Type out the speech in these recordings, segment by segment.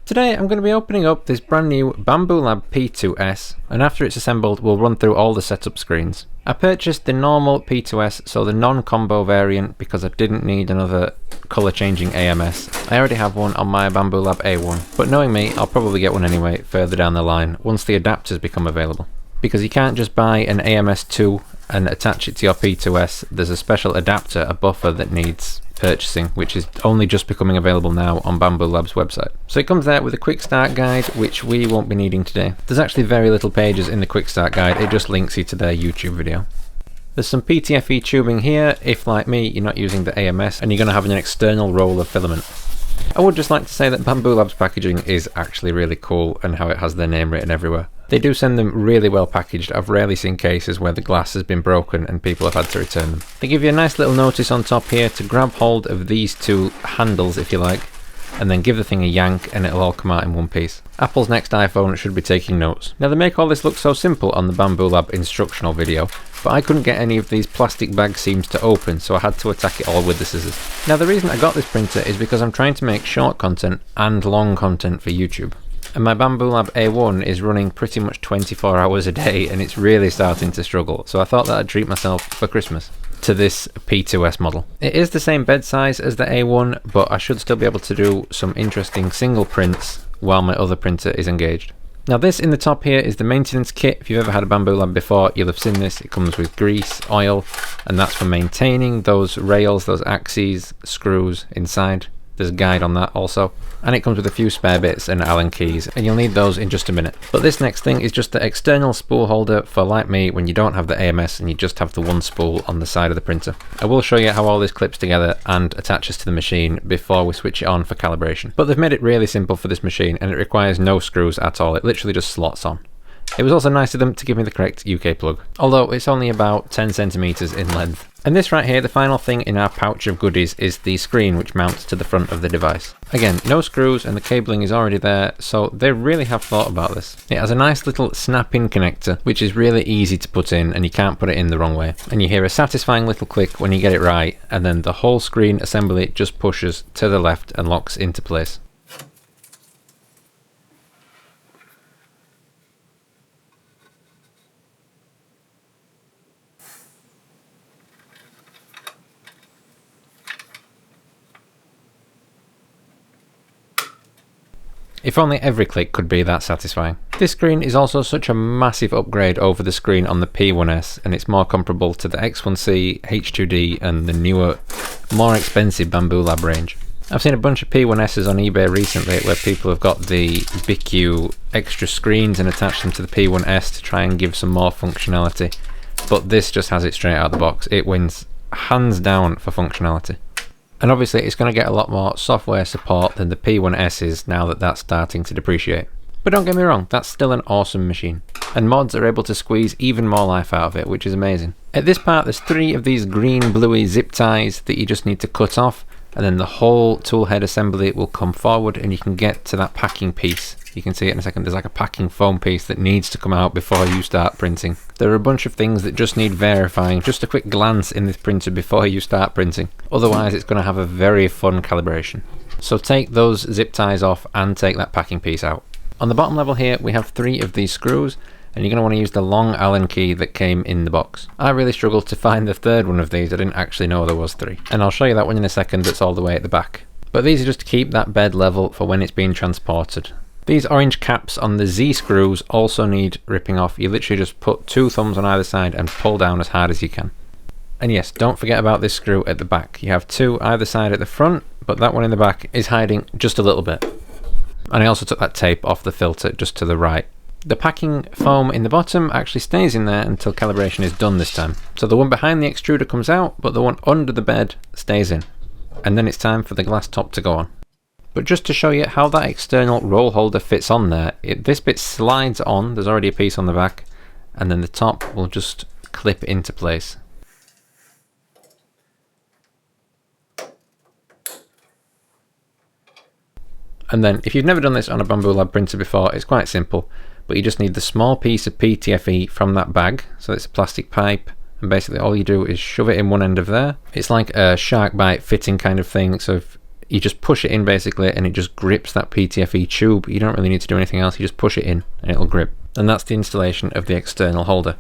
Today I'm going to be opening up this brand new Bambu Lab P2S, and after it's assembled we'll run through all the setup screens. I purchased the normal P2S, so the non-combo variant, because I didn't need another colour changing AMS. I already have one on my Bambu Lab A1, but knowing me, I'll probably get one anyway further down the line once the adapters become available. Because you can't just buy an AMS2 and attach it to your P2S, there's a special adapter, a buffer that needs purchasing, which is only just becoming available now on Bambu Lab's website. So it comes there with a quick start guide, which we won't be needing today. There's actually very little pages in the quick start guide, it just links you to their YouTube video. There's some PTFE tubing here, if like me you're not using the AMS and you're going to have an external roll of filament. I would just like to say that Bambu Lab's packaging is actually really cool, and how it has their name written everywhere. They do send them really well packaged. I've rarely seen cases where the glass has been broken and people have had to return them. They give you a nice little notice on top here to grab hold of these two handles if you like, and then give the thing a yank and it'll all come out in one piece. Apple's next iPhone should be taking notes. Now they make all this look so simple on the Bambu Lab instructional video, but I couldn't get any of these plastic bag seams to open, so I had to attack it all with the scissors. Now the reason I got this printer is because I'm trying to make short content and long content for YouTube. And my Bambu Lab A1 is running pretty much 24 hours a day and it's really starting to struggle, so I thought that I'd treat myself for Christmas to this P2S model. It is the same bed size as the A1, but I should still be able to do some interesting single prints while my other printer is engaged. Now this in the top here is the maintenance kit. If you've ever had a Bambu Lab before, you'll have seen this. It comes with grease, oil, and that's for maintaining those rails, those axes, screws inside. There's a guide on that also. And it comes with a few spare bits and Allen keys, and you'll need those in just a minute. But this next thing is just the external spool holder for, like me, when you don't have the AMS and you just have the one spool on the side of the printer. I will show you how all this clips together and attaches to the machine before we switch it on for calibration. But they've made it really simple for this machine, and it requires no screws at all. It literally just slots on. It was also nice of them to give me the correct UK plug, although it's only about 10 centimeters in length. And this right here, the final thing in our pouch of goodies, is the screen which mounts to the front of the device. Again, no screws and the cabling is already there, so they really have thought about this. It has a nice little snap-in connector, which is really easy to put in and you can't put it in the wrong way. And you hear a satisfying little click when you get it right, and then the whole screen assembly just pushes to the left and locks into place. If only every click could be that satisfying. This screen is also such a massive upgrade over the screen on the P1S, and it's more comparable to the X1C, H2D and the newer, more expensive Bambu Lab range. I've seen a bunch of P1Ss on eBay recently where people have got the BQ extra screens and attached them to the P1S to try and give some more functionality, but this just has it straight out of the box. It wins hands down for functionality. And obviously it's going to get a lot more software support than the P1S is now that that's starting to depreciate. But don't get me wrong, that's still an awesome machine. And mods are able to squeeze even more life out of it, which is amazing. At this part there's 3 of these green bluey zip ties that you just need to cut off, and then the whole tool head assembly will come forward and you can get to that packing piece. You can see it in a second, there's like a packing foam piece that needs to come out before you start printing. There are a bunch of things that just need verifying, just a quick glance in this printer before you start printing. Otherwise it's going to have a very fun calibration. So take those zip ties off and take that packing piece out. On the bottom level here we have 3 of these screws, and you're going to want to use the long Allen key that came in the box. I really struggled to find the third one of these, I didn't actually know there was 3. And I'll show you that one in a second that's all the way at the back. But these are just to keep that bed level for when it's being transported. These orange caps on the Z screws also need ripping off. You literally just put 2 thumbs on either side and pull down as hard as you can. And yes, don't forget about this screw at the back. You have 2 either side at the front, but that one in the back is hiding just a little bit. And I also took that tape off the filter just to the right. The packing foam in the bottom actually stays in there until calibration is done this time. So the one behind the extruder comes out, but the one under the bed stays in. And then it's time for the glass top to go on. But just to show you how that external roll holder fits on there, this bit slides on, there's already a piece on the back, and then the top will just clip into place. And then if you've never done this on a Bambu Lab printer before, it's quite simple, but you just need the small piece of PTFE from that bag, so it's a plastic pipe, and basically all you do is shove it in one end of there. It's like a shark bite fitting kind of thing, so You just push it in basically and it just grips that PTFE tube. You don't really need to do anything else, you just push it in and it'll grip. And that's the installation of the external holder.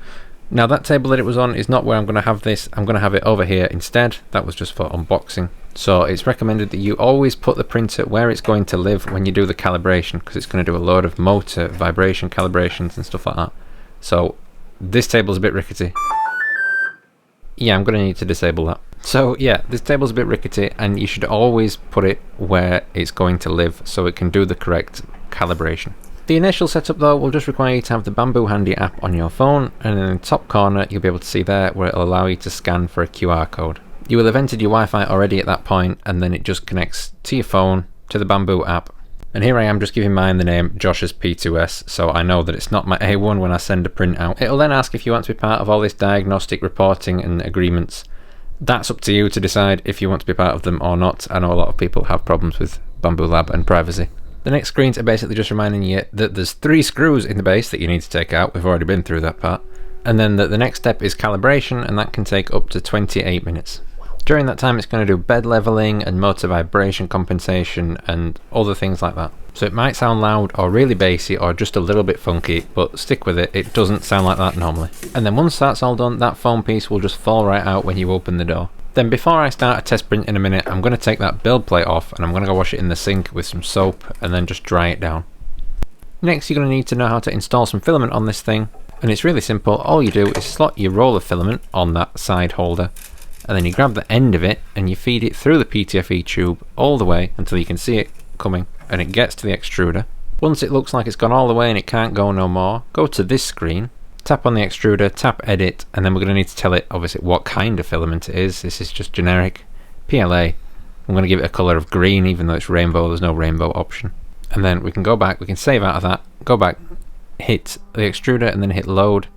Now that table that it was on is not where I'm going to have this, I'm going to have it over here instead. That was just for unboxing. So it's recommended that you always put the printer where it's going to live when you do the calibration, because it's going to do a load of motor, vibration calibrations and stuff like that. So this table's a bit rickety. Yeah, I'm going to need to disable that. So yeah, this table's a bit rickety and you should always put it where it's going to live so it can do the correct calibration. The initial setup though will just require you to have the Bambu Handy app on your phone, and in the top corner you'll be able to see there where it'll allow you to scan for a QR code. You will have entered your Wi-Fi already at that point, and then it just connects to your phone, to the Bambu app. And here I am just giving mine the name Josh's P2S, so I know that it's not my A1 when I send a print out. It'll then ask if you want to be part of all this diagnostic reporting and agreements. That's up to you to decide if you want to be part of them or not. I know a lot of people have problems with Bambu Lab and privacy. The next screens are basically just reminding you that there's 3 screws in the base that you need to take out. We've already been through that part. And then that the next step is calibration, and that can take up to 28 minutes. During that time it's going to do bed leveling and motor vibration compensation and other things like that. So it might sound loud or really bassy or just a little bit funky, but stick with it, it doesn't sound like that normally. And then once that's all done, that foam piece will just fall right out when you open the door. Then before I start a test print in a minute, I'm going to take that build plate off and I'm going to go wash it in the sink with some soap and then just dry it down. Next you're going to need to know how to install some filament on this thing, and it's really simple. All you do is slot your roller filament on that side holder, and then you grab the end of it and you feed it through the PTFE tube all the way until you can see it coming and it gets to the extruder. Once it looks like it's gone all the way and it can't go no more, go to this screen, tap on the extruder, tap edit, and then we're going to need to tell it obviously what kind of filament it is. This is just generic PLA. I'm going to give it a colour of green even though it's rainbow, there's no rainbow option. And then we can go back, we can save out of that, go back, hit the extruder and then hit load.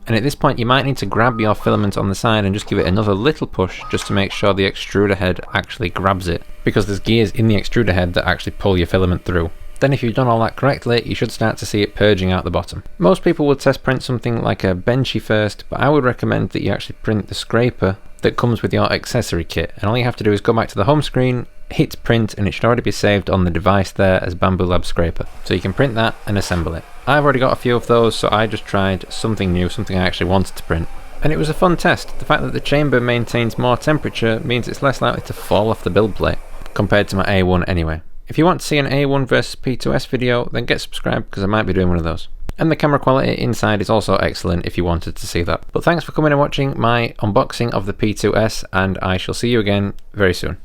And at this point you might need to grab your filament on the side and just give it another little push just to make sure the extruder head actually grabs it, because there's gears in the extruder head that actually pull your filament through. Then if you've done all that correctly, you should start to see it purging out the bottom. Most people would test print something like a benchy first, but I would recommend that you actually print the scraper that comes with your accessory kit, and all you have to do is go back to the home screen, hit print, and it should already be saved on the device there as Bambu Lab Scraper. So you can print that and assemble it. I've already got a few of those, so I just tried something new, something I actually wanted to print. And it was a fun test. The fact that the chamber maintains more temperature means it's less likely to fall off the build plate, compared to my A1 anyway. If you want to see an A1 versus P2S video, then get subscribed because I might be doing one of those. And the camera quality inside is also excellent if you wanted to see that. But thanks for coming and watching my unboxing of the P2S, and I shall see you again very soon.